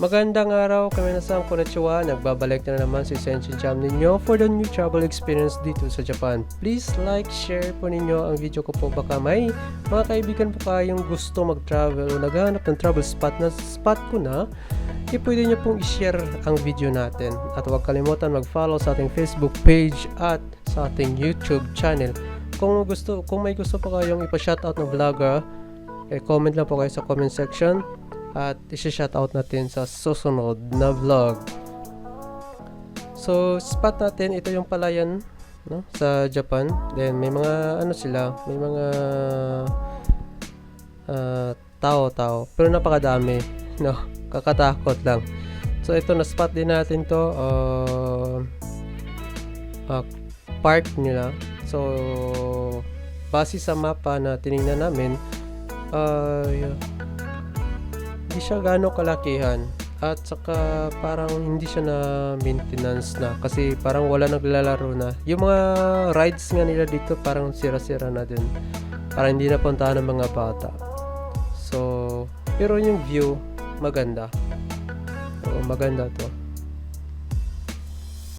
Magandang araw, kaminasan, konnichiwa. Nagbabalik na naman si Sensei Jam ninyo for the new travel experience dito sa Japan. Please like, share po ninyo ang video ko po. Baka may mga kaibigan po kayong gusto mag-travel o naghahanap ng travel spot na spot ko na, pwede nyo pong i-share ang video natin. At huwag kalimutan mag-follow sa ating Facebook page at sa ating YouTube channel. Kung may gusto pa kayong ipa-shoutout ng vlogger, comment lang po kayo sa comment section. At isi-shoutout natin sa susunod na vlog. So, spot natin, ito yung palayan, no, sa Japan. Then, may mga, may mga tao. Pero napakadami, no, kakatakot lang. So, ito na spot din natin to, park nila. So, base sa mapa na tinignan namin, hindi siya gaano kalakihan at saka parang hindi siya na maintenance na kasi parang wala naglalaro na. Yung mga rides nga nila dito parang sira-sira na din, parang hindi na puntahan ng mga bata. So pero yung view maganda, so maganda to.